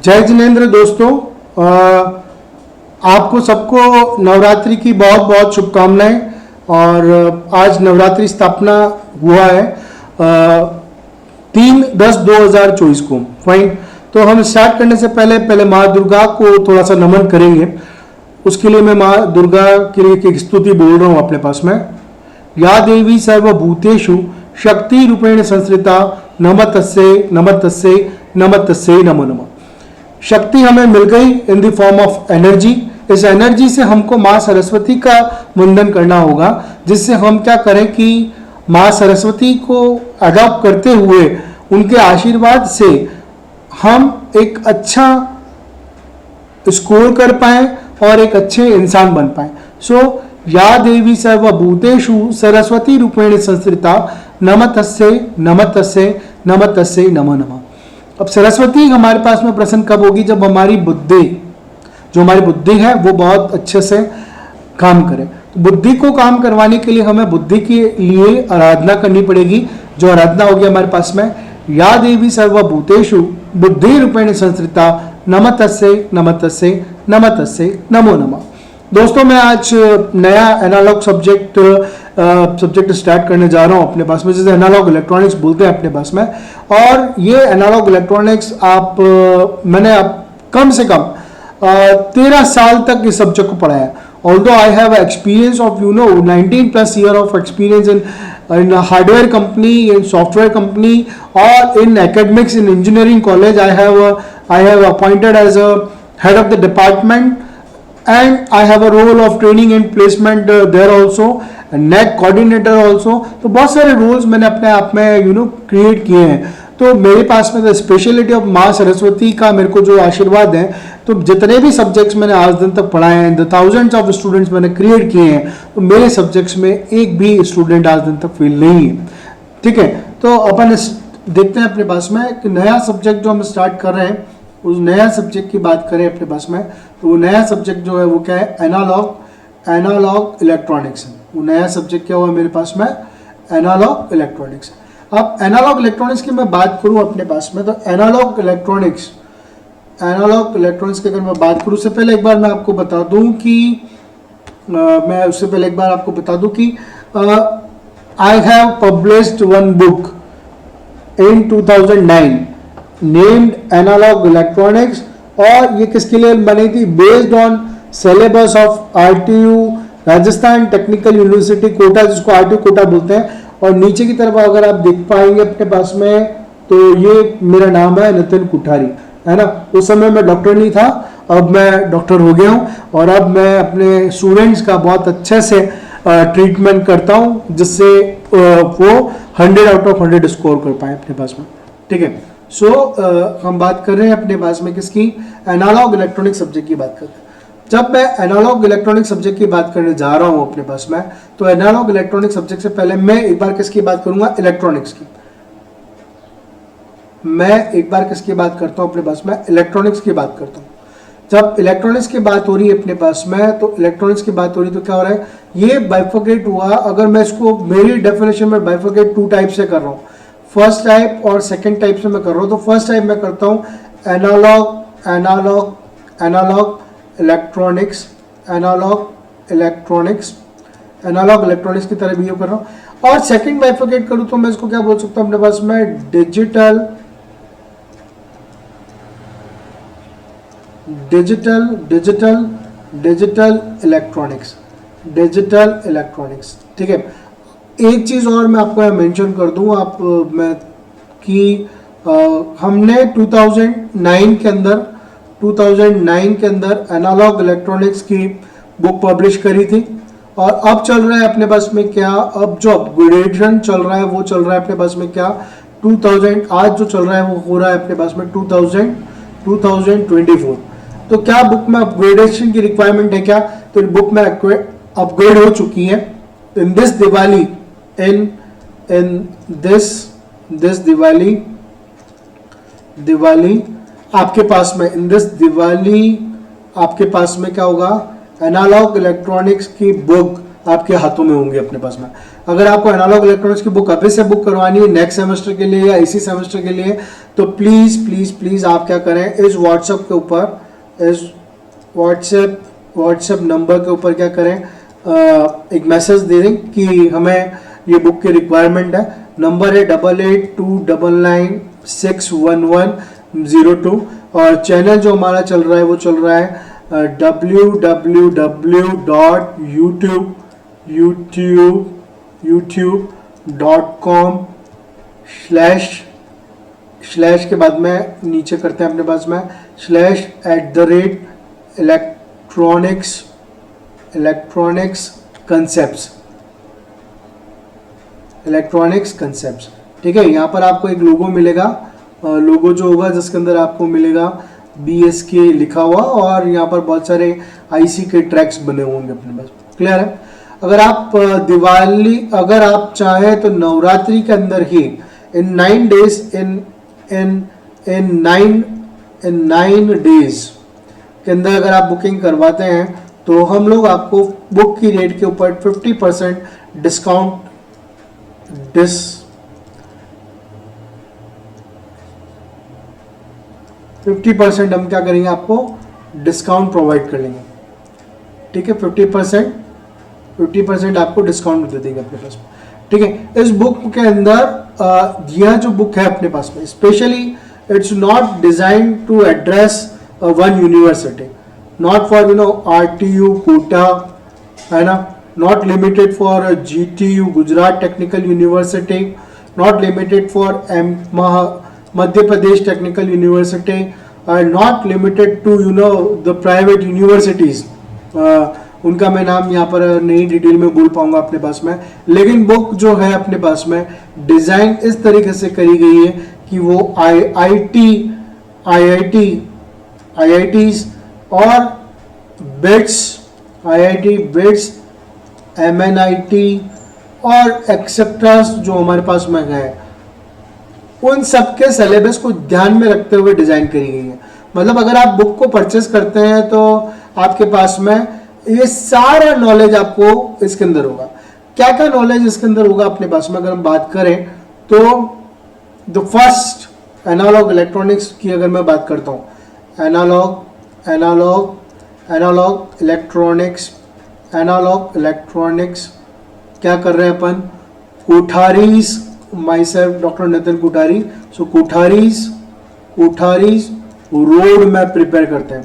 जय जिनेंद्र दोस्तों, आपको सबको नवरात्रि की बहुत बहुत शुभकामनाएं। और आज नवरात्रि स्थापना हुआ है 3/10/2024 को। फाइन, तो हम स्टार्ट करने से पहले माँ दुर्गा को थोड़ा सा नमन करेंगे। उसके लिए मैं माँ दुर्गा के लिए एक स्तुति बोल रहा हूँ अपने पास में। या देवी सर्वभूतेषु शक्ति रूपेण संस्थिता नमस्तस्यै नमस्तस्यै नमस्तस्यै नमो नमः। शक्ति हमें मिल गई in the form of energy. इस एनर्जी से हमको माँ सरस्वती का वंदन करना होगा, जिससे हम क्या करें कि माँ सरस्वती को अडॉप्ट करते हुए उनके आशीर्वाद से हम एक अच्छा स्कोर कर पाए और एक अच्छे इंसान बन पाए। सो या देवी सर्वभूतेषु सरस्वती रूपेण संस्थिता नमस्तस्यै नमस्तस्यै नमस्तस्यै नमो नमः। अब सरस्वती हमारे पास में प्रसन्न कब होगी? जब हमारी बुद्धि है वो बहुत अच्छे से काम करे। तो बुद्धि को काम करवाने के लिए हमें बुद्धि के लिए आराधना करनी पड़ेगी। जो आराधना होगी हमारे पास में या देवी सर्वभूतेषु बुद्धि रूपेण संस्थिता नमस्तस्यै नमस्तस्यै नमस्तस्यै नमो नमः। दोस्तों, मैं आज नया एनालॉग सब्जेक्ट स्टार्ट करने जा रहा हूं अपने पास में, जिसे एनालॉग इलेक्ट्रॉनिक्स बोलते हैं अपने पास में। और ये एनालॉग इलेक्ट्रॉनिक्स मैंने कम से कम 13 साल तक इस सब्जेक्ट को पढ़ा है। Although I have experience of 19+ year of experience in hardware company, in software company, or in academics, in engineering college. I have appointed as a head of the department, and I have a role of training and placement there also, and NET coordinator also. तो बहुत सारे roles मैंने अपने आप में create किए हैं। तो मेरे पास में स्पेशलिटी ऑफ माँ सरस्वती का मेरे को जो आशीर्वाद है, तो जितने भी सब्जेक्ट्स मैंने आज दिन तक पढ़ाए हैं, द थाउजेंड्स ऑफ स्टूडेंट्स मैंने क्रिएट किए हैं, तो मेरे सब्जेक्ट्स में एक भी स्टूडेंट आज दिन तक फेल नहीं है। ठीक है, तो अपन देखते हैं अपने पास में कि नया सब्जेक्ट जो हम स्टार्ट कर रहे हैं, उस नया सब्जेक्ट की बात करें अपने पास में, तो वो नया सब्जेक्ट जो है वो क्या है? Analog electronics. वो नया सब्जेक्ट क्या हुआ मेरे पास में? Analog electronics. अब एनालॉग इलेक्ट्रॉनिक्स की मैं बात करूं अपने पास में, तो एनालॉग इलेक्ट्रॉनिक्स की अगर मैं बात करूं, उससे पहले एक बार मैं आपको बता दूं कि I have published one book in 2009 named analog electronics. और ये किसके लिए बनी थी? Based on syllabus of RTU Rajasthan technical university Kota, जिसको RTU कोटा बोलते हैं। और नीचे की तरफ अगर आप देख पाएंगे अपने पास में, तो ये मेरा नाम है नितिन कुठारी, है ना। उस समय मैं डॉक्टर नहीं था, अब मैं डॉक्टर हो गया हूँ, और अब मैं अपने स्टूडेंट्स का बहुत अच्छे से ट्रीटमेंट करता हूँ, जिससे वो 100 out of 100 स्कोर कर पाए अपने पास में। ठीक है, सो हम बात कर रहे हैं अपने पास में किसकी? एनालॉग इलेक्ट्रॉनिक सब्जेक्ट की बात करते हैं। जब मैं एनालॉग इलेक्ट्रॉनिक सब्जेक्ट की बात करने जा रहा हूं अपने पास में, तो एनालॉग इलेक्ट्रॉनिक सब्जेक्ट से पहले मैं एक बार किसकी बात करूंगा? इलेक्ट्रॉनिक्स की। मैं एक बार किसकी बात करता हूं अपने पास में? इलेक्ट्रॉनिक्स की बात करता हूं। जब इलेक्ट्रॉनिक्स की बात हो रही है अपने पास में, तो इलेक्ट्रॉनिक्स की बात हो रही है, तो क्या हो रहा है? ये बाइफरकेट हुआ। अगर मैं इसको मेरी डेफिनेशन में बाइफरकेट 2 टाइप से कर रहा हूँ, फर्स्ट टाइप और सेकेंड टाइप से मैं कर रहा हूँ। तो फर्स्ट टाइप मैं करता हूँ एनालॉग इलेक्ट्रॉनिक्स की तरह बिहेव कर रहा हूँ। और सेकंड बाइफरकेट करूँ तो मैं इसको क्या बोल सकता हूँ अपने पास में? Digital electronics. ठीक है, एक चीज और मैं आपको मेंशन कर दूं हमने 2009 के अंदर एनालॉग इलेक्ट्रॉनिक्स की बुक पब्लिश करी थी। और अब चल रहा है अपने पास में क्या? अब जो अपग्रेडेशन चल रहा है वो चल रहा है अपने पास में क्या? 2000 आज जो चल रहा है वो हो रहा है अपने पास में 2024। तो क्या बुक में अपग्रेडेशन की रिक्वायरमेंट है क्या? तो बुक में अपग्रेड हो चुकी है। इन दिस दिवाली आपके पास में क्या होगा? एनालॉग इलेक्ट्रॉनिक्स की बुक आपके हाथों में होंगे अपने पास में। अगर आपको एनालॉग इलेक्ट्रॉनिक्स की बुक अभी से बुक करवानी है नेक्स्ट सेमेस्टर के लिए या इसी सेमेस्टर के लिए, तो प्लीज़ प्लीज़ प्लीज़ आप क्या करें, इस व्हाट्सएप के ऊपर, इस व्हाट्सएप नंबर के ऊपर क्या करें, एक मैसेज दे दें कि हमें ये बुक की रिक्वायरमेंट है। नंबर है 882999611102 और चैनल जो हमारा चल रहा है वो चल रहा है www.youtube.com/ के बाद में नीचे करते हैं अपने पास में /electronics concepts। ठीक है, यहाँ पर आपको एक लोगो मिलेगा, लोगो जो होगा जिसके अंदर आपको मिलेगा BSK लिखा हुआ और यहाँ पर बहुत सारे IC के ट्रैक्स बने होंगे अपने पास। क्लियर है? अगर आप अगर आप चाहें तो नवरात्रि के अंदर ही इन 9 डेज के अंदर अगर आप बुकिंग करवाते हैं तो हम लोग आपको बुक की रेट के ऊपर 50% डिस्काउंट 50% हम क्या करेंगे, आपको डिस्काउंट प्रोवाइड कर लेंगे। ठीक है, 50% आपको डिस्काउंट दे देंगे अपने पास। ठीक है, इस बुक के अंदर यह जो बुक है अपने पास में specially it's not design to address one university, not for RTU Kota, है ना, not limited for GTU Gujarat technical university, not limited for Madhya Pradesh technical university, not limited to the private universities. उनका मैं नाम यहाँ पर नहीं डिटेल में बोल पाऊंगा अपने पास में, लेकिन बुक जो है अपने पास में डिजाइन इस तरीके से करी गई है कि वो IITs और बिट्स, MNIT और एक्सेट्रास जो हमारे पास में है, उन सबके सिलेबस को ध्यान में रखते हुए डिजाइन करी गई है। मतलब अगर आप बुक को परचेस करते हैं तो आपके पास में ये सारा नॉलेज आपको इसके अंदर होगा। क्या क्या नॉलेज इसके अंदर होगा अपने पास में, अगर हम बात करें तो द फर्स्ट एनालॉग इलेक्ट्रॉनिक्स की अगर मैं बात करता हूँ, एनालॉग इलेक्ट्रॉनिक्स क्या कर रहे हैं अपन, Kothari's, myself doctor Nitin Kothari. So Kothari's road map prepare करते हैं,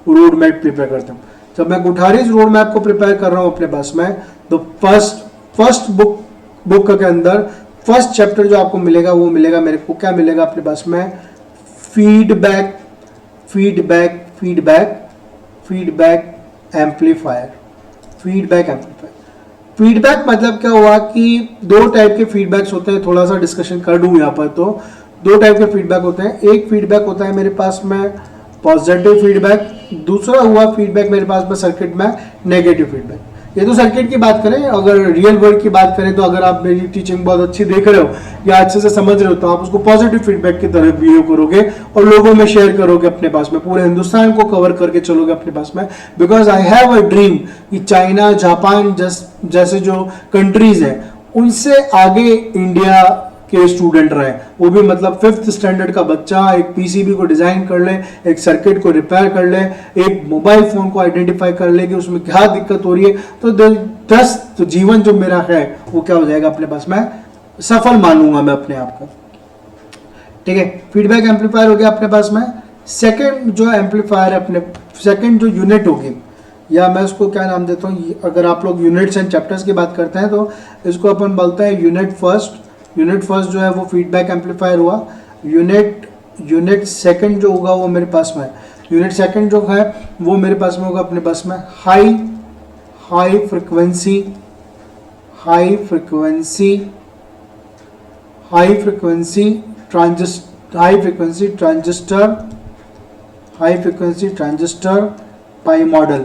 रोड मैप प्रिपेयर करते हैं। जब मैं कोठारीज रोड मैप को प्रिपेयर कर रहा हूं अपने पास में, तो फर्स्ट बुक के अंदर फर्स्ट चैप्टर जो आपको मिलेगा वो मिलेगा मेरे को, क्या मिलेगा अपने पास में, फीडबैक एम्पलीफायर। फीडबैक मतलब क्या हुआ कि दो टाइप के फीडबैक्स होते हैं, थोड़ा सा डिस्कशन कर दूं यहाँ पर। तो दो टाइप के फीडबैक होते हैं, एक फीडबैक होता है मेरे पास में पॉजिटिव फीडबैक, दूसरा हुआ फीडबैक मेरे पास में सर्किट में नेगेटिव फीडबैक। ये तो सर्किट की बात करें, अगर रियल वर्ल्ड की बात करें तो अगर आप मेरी टीचिंग बहुत अच्छी देख रहे हो या अच्छे से समझ रहे हो तो आप उसको पॉजिटिव फीडबैक की तरह बिहेव करोगे और लोगों में शेयर करोगे अपने पास में, पूरे हिंदुस्तान को कवर करके चलोगे अपने पास में। Because I have a dream कि चाइना, जापान जैसे जो कंट्रीज हैं उनसे आगे इंडिया के स्टूडेंट रहे, वो भी मतलब 5th स्टैंडर्ड का बच्चा एक PCB को डिजाइन कर ले, एक सर्किट को रिपेयर कर ले, एक मोबाइल फोन को आइडेंटिफाई कर ले कि उसमें क्या दिक्कत हो रही है, तो जीवन जो मेरा है वो क्या हो जाएगा अपने पास में, सफल मानूंगा मैं अपने आप को। ठीक है, फीडबैक एम्पलीफायर हो गया अपने पास में। सेकेंड जो एम्पलीफायर अपने सेकेंड जो यूनिट होगी, या मैं उसको क्या नाम देता हूँ, अगर आप लोग यूनिट्स एंड चैप्टर्स की बात करते हैं तो इसको अपन बोलते हैं यूनिट फर्स्ट जो है वो फीडबैक एम्पलीफायर हुआ। यूनिट सेकंड जो होगा वो मेरे पास में, यूनिट सेकंड जो है वो मेरे पास में होगा अपने पास में high frequency transistor pi model,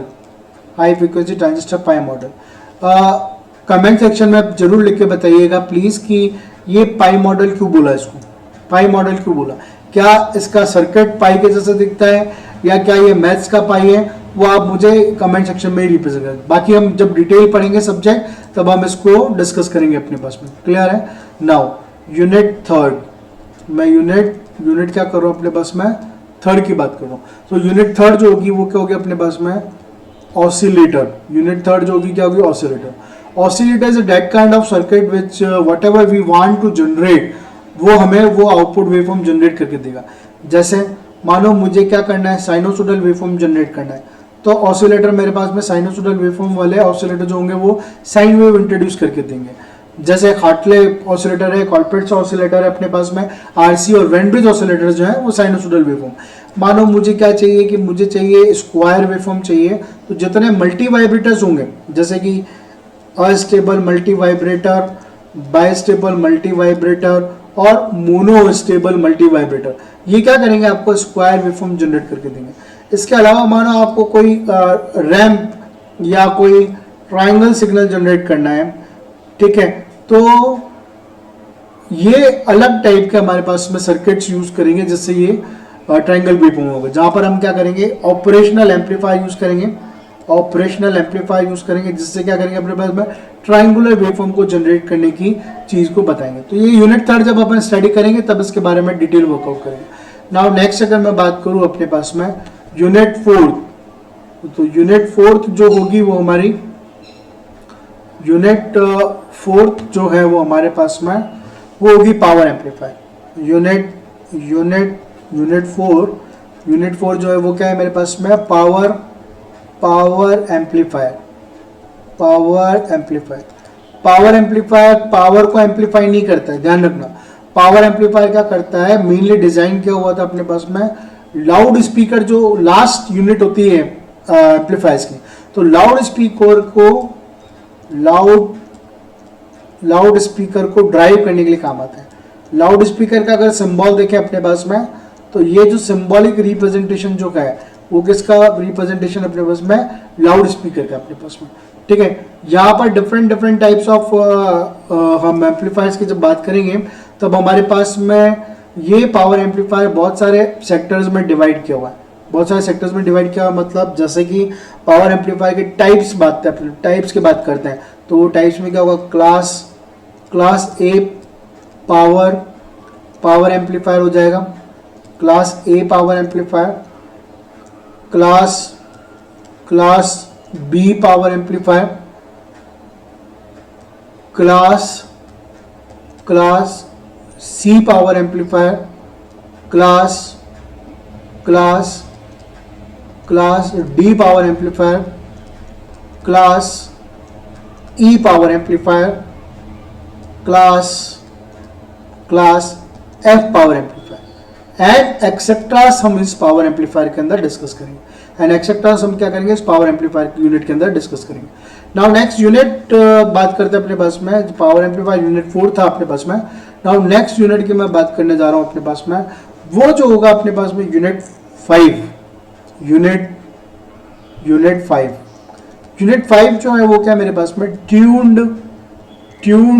comment section में जरूर लिख के बताइएगा प्लीज कि ये पाई मॉडल क्यों बोला, इसको पाई मॉडल क्यों बोला, क्या इसका सर्किट पाई के जैसा दिखता है या क्या ये मैथ्स का पाई है, वो आप मुझे कमेंट सेक्शन में ही रिप्रेजेंट करें। बाकी हम जब डिटेल पढ़ेंगे सब्जेक्ट तब हम इसको डिस्कस करेंगे अपने पास में। क्लियर है? नाउ यूनिट थर्ड, मैं यूनिट क्या कर रहा हूँ अपने पास में, थर्ड की बात कर रहा हूँ। तो यूनिट थर्ड जो होगी वो क्या होगी अपने पास में, ऑसिलेटर। यूनिट थर्ड जो होगी क्या होगी, oscillator. Oscillator is that kind of circuit which whatever we want to generate, वो हमें वो आउटपुट वेवफॉर्म जनरेट करके देगा। जैसे मानो मुझे क्या करना है, साइनोसोडल वेवफॉर्म जनरेट करना है, तो ऑसिलेटर मेरे पास में साइनोसोडल वेवफॉर्म वाले ऑसिलेटर जो होंगे वो साइन वेव इंट्रोड्यूस करके देंगे। जैसे हार्टले ऑसिलेटर है, कॉल्पिट्स ऑसिलेटर है अपने पास में, आरसी और वेन ब्रिज ऑसिलेटर जो है वो साइनोसोडल वेवफॉर्म। मानो मुझे क्या चाहिए कि मुझे चाहिए स्क्वायर वेवफॉर्म चाहिए, तो जितने मल्टी वाइब्रेटर्स होंगे, जैसे कि astable multi vibrator, bistable multi vibrator और मोनो स्टेबल मल्टी वाइब्रेटर, ये क्या करेंगे, आपको स्क्वायर वेवफॉर्म जनरेट करके देंगे। इसके अलावा मानो आपको कोई रैम्प या कोई ट्रायंगल सिग्नल जनरेट करना है, ठीक है, तो ये अलग टाइप के हमारे पास में सर्किट्स यूज करेंगे, जिससे ये ट्रायंगल वेवफॉर्म होगा। जहां पर हम क्या करेंगे, ऑपरेशनल एम्पलीफायर यूज करेंगे, ऑपरेशनल एम्पलीफायर यूज करेंगे, जिससे क्या करेंगे अपने पास में ट्रायंगुलर वेवफॉर्म को जनरेट करने की चीज को बताएंगे। तो ये यूनिट थर्ड जब अपन स्टडी करेंगे तब इसके बारे में डिटेल वर्कआउट करेंगे। नाउ नेक्स्ट अगर मैं बात करूं अपने पास में यूनिट फोर्थ, तो यूनिट फोर्थ जो होगी वो हमारी यूनिट फोर्थ जो है वो हमारे पास में वो होगी पावर एम्पलीफायर। यूनिट फोर जो है वो क्या है मेरे पास में, पावर एम्पलीफायर। पावर को एम्पलीफाई नहीं करता है, ध्यान रखना। पावर एम्पलीफायर क्या करता है, मेनली डिजाइन किया हुआ था अपने पास में लाउड स्पीकर, जो लास्ट यूनिट होती है एम्पलीफायर्स की, तो लाउड स्पीकर को ड्राइव करने के लिए काम आता है। लाउड स्पीकर का अगर सिंबल देखें अपने पास में, तो ये जो सिंबॉलिक रिप्रेजेंटेशन जो का है वो किसका रिप्रेजेंटेशन अपने पास में, लाउड स्पीकर का अपने पास में, ठीक है। यहाँ पर डिफरेंट टाइप्स ऑफ हम एम्पलीफायर्स की जब बात करेंगे तब हमारे पास में ये पावर एम्पलीफायर बहुत सारे सेक्टर्स में डिवाइड किया हुआ है। मतलब जैसे कि पावर एम्पलीफायर के टाइप्स की बात करते हैं, तो वो टाइप्स में क्या होगा, क्लास ए पावर एम्पलीफायर हो जाएगा, class A power amplifier, class B power amplifier, class C power amplifier, class D power amplifier, class E power amplifier, class F power amplifier and etcetera हम इस power amplifier के अंदर discuss करेंगे। And etcetera हम क्या करेंगे, इस power amplifier unit के अंदर डिस्कस करेंगे। नाउ नेक्स्ट यूनिट बात करते हैं अपने पास में, पावर एम्पलीफायर यूनिट 4 था अपने पास में। नाउ नेक्स्ट यूनिट की मैं बात करने जा रहा हूं अपने पास में, वो जो होगा अपने पास में यूनिट 5 जो है वो क्या मेरे पास में, ट्यून्ड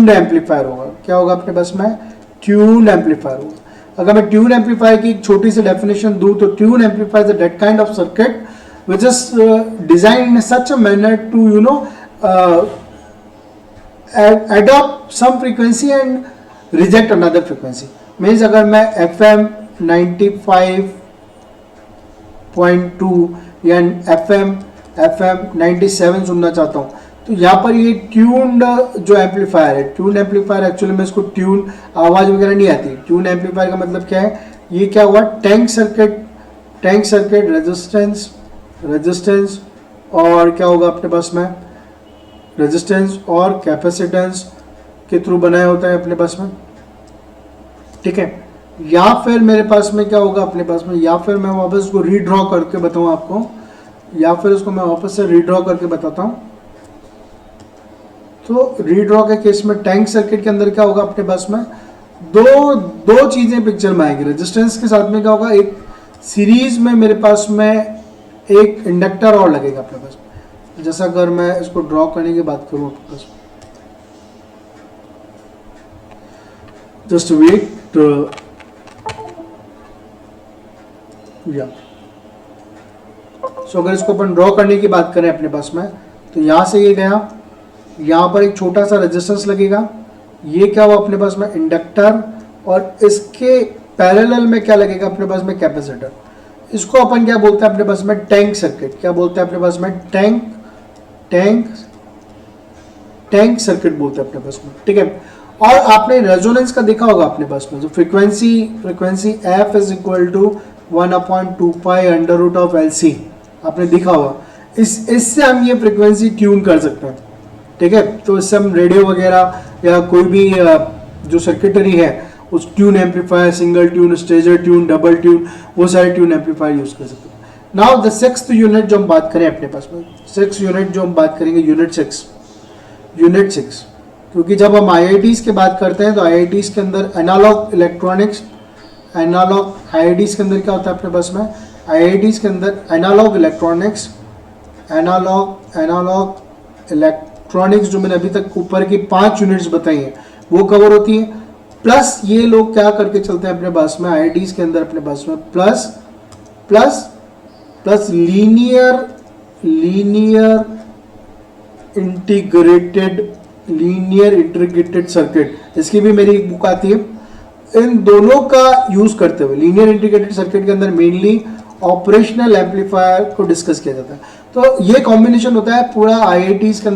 एम्पलीफायर होगा। क्या होगा अपने पास में, ट्यून्ड एम्पलीफायर होगा। अगर मैं ट्यून एम्पलीफायर की एक छोटी सी डेफिनेशन दूं, तो tune amplifier is that kind of circuit which is designed in such a manner to adopt some frequency and reject another frequency. Means अगर मैं FM 95.2 या FM 97 सुनना चाहता हूँ, तो यहाँ पर ये ट्यून्ड जो एम्पलीफायर है, ट्यून एम्पलीफायर एक्चुअली में इसको ट्यून आवाज वगैरह नहीं आती। ट्यून एम्पलीफायर का मतलब क्या है, ये क्या हुआ, टैंक सर्किट रेजिस्टेंस और क्या होगा अपने पास में, रेजिस्टेंस और कैपेसिटेंस के थ्रू बनाया होता है अपने पास में, ठीक है। या फिर मेरे पास में क्या होगा अपने पास में, या फिर मैं वापस उसको रीड्रॉ करके बताऊं आपको, या फिर उसको मैं वापस से रीड्रॉ करके बताता हूं। तो रीड्रॉ के केस में टैंक सर्किट के अंदर क्या होगा अपने पास में, दो चीजें पिक्चर में आएगी। रेजिस्टेंस के साथ में क्या होगा, एक सीरीज में मेरे पास में एक इंडक्टर और लगेगा अपने पास। जैसा अगर मैं इसको ड्रॉ करने की बात करूं अपने पास, जस्ट वेट या सो अगर इसको अपन ड्रॉ करने की बात करें अपने पास में, तो यहाँ से ये गया, यहाँ पर एक छोटा सा रेजिस्टेंस लगेगा, ये क्या हुआ अपने पास में इंडक्टर, और इसके पैरेलल में क्या लगेगा अपने पास में कैपेसिटर। इसको अपन क्या बोलते हैं अपने पास में टैंक सर्किट। क्या बोलते हैं अपने पास में टैंक सर्किट बोलते हैं अपने पास में, ठीक है। और आपने रेजोनेंस का देखा होगा अपने पास में, जो frequency F is equal to 1/2 pi under root of LC आपने देखा होगा। इससे हम ये फ्रीक्वेंसी ट्यून कर सकते हैं, ठीक है। तो इससे हम रेडियो वगैरह या कोई भी जो सर्किटरी है उस tune amplifier, single tune, stagger tune, double tune, वो सारे ट्यून एम्पलीफायर यूज कर सकते हैं। नाउ द 6th यूनिट जो हम बात करें अपने पास में, 6th यूनिट जो हम बात करेंगे यूनिट 6, क्योंकि जब हम IITs की बात करते हैं तो IITs के अंदर एनालॉग इलेक्ट्रॉनिक्स, IITs के अंदर क्या होता है अपने पास में, IITs के अंदर एनालॉग इलेक्ट्रॉनिक्स, एनालॉग इलेक्ट्रॉनिक्स जो मैंने अभी तक ऊपर की 5 यूनिट्स बताई हैं वो कवर होती है। प्लस ये लोग क्या करके चलते हैं अपने पास में IITs के अंदर अपने पास में प्लस लीनियर इंटीग्रेटेड सर्किट, इसकी भी मेरी एक बुक आती है। इन दोनों का यूज करते हुए लीनियर इंटीग्रेटेड सर्किट के अंदर मेनली ऑपरेशनल एम्पलीफायर को डिस्कस किया जाता है। तो ये कॉम्बिनेशन होता है पूरा IITs के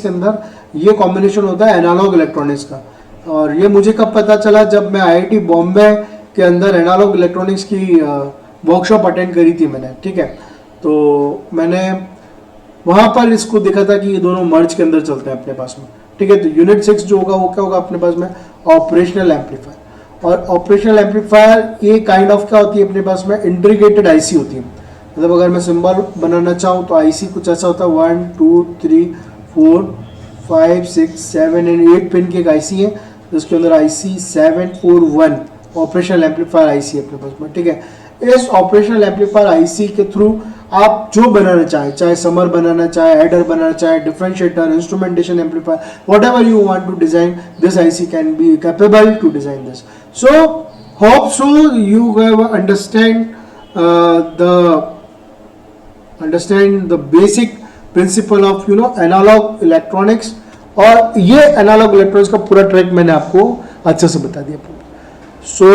अंदर ये कॉम्बिनेशन होता है एनालॉग इलेक्ट्रॉनिक्स का। और ये मुझे कब पता चला, जब मैं IIT बॉम्बे के अंदर एनालॉग इलेक्ट्रॉनिक्स की वर्कशॉप अटेंड करी थी मैंने, ठीक है। तो मैंने वहाँ पर इसको देखा था कि ये दोनों मर्ज के अंदर चलते हैं अपने पास में, ठीक है। तो यूनिट 6 जो होगा वो क्या होगा अपने पास में ऑपरेशनल एम्पलीफायर। और ऑपरेशनल एम्पलीफायर ये काइंड ऑफ क्या होती है अपने पास में इंटीग्रेटेड IC होती है। मतलब अगर मैं सिंबल बनाना चाहूँ तो IC कुछ ऐसा होता है 1 2 3 4 5 6 7 एंड 8 पिन की एक IC है, जिसके अंदर IC 741 ऑपरेशनल एम्पलीफायर IC अपने पास में, ठीक है। इस ऑपरेशनल एम्पलीफायर IC के थ्रू आप जो बनाना चाहे, चाहे समर बनाना चाहे, एडर बनाना चाहे, differentiator, instrumentation amplifier, whatever you want to design, this IC can be capable to design this. So hope so you have understand the basic principle of analog electronics। और ये analogue electronics का पूरा track मैंने आपको अच्छे से बता दिया। So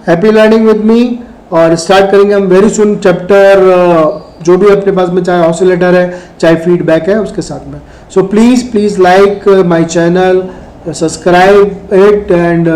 happy learning with me, और स्टार्ट करेंगे हम वेरी सुन चैप्टर जो भी अपने पास में, चाहे ऑसिलेटर है चाहे फीडबैक है उसके साथ में। So please like my channel, subscribe it and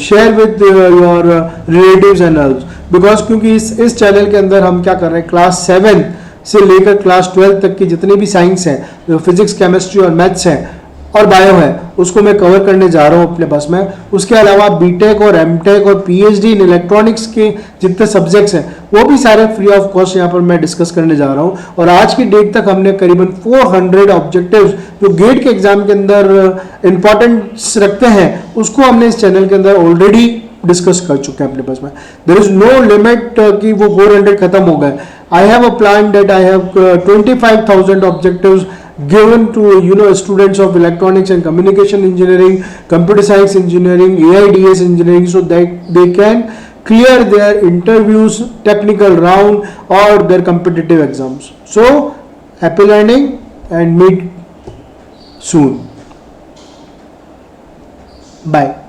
share with your relatives and others, because क्योंकि इस चैनल के अंदर हम क्या कर रहे हैं, क्लास 7 से लेकर क्लास 12 तक की जितनी भी साइंस है, जो फिजिक्स, केमिस्ट्री और मैथ्स है और बायो है, उसको मैं कवर करने जा रहा हूँ अपने पास में। उसके अलावा बीटेक और एमटेक और पीएचडी इन इलेक्ट्रॉनिक्स के जितने सब्जेक्ट्स हैं वो भी सारे फ्री ऑफ कॉस्ट यहाँ पर मैं डिस्कस करने जा रहा हूँ। और आज की डेट तक हमने करीबन 400 ऑब्जेक्टिव्स जो गेट के एग्जाम के अंदर इंपॉर्टेंस रखते हैं उसको हमने इस चैनल के अंदर ऑलरेडी डिस्कस कर चुके हैं अपने पास में। देयर इज नो लिमिट कि वो 400 खत्म हो गए। I have a plan that I have 25,000 objectives given to students of electronics and communication engineering, computer science engineering, AIDS engineering, so that they can clear their interviews, technical round or their competitive exams. So happy learning and meet soon. Bye.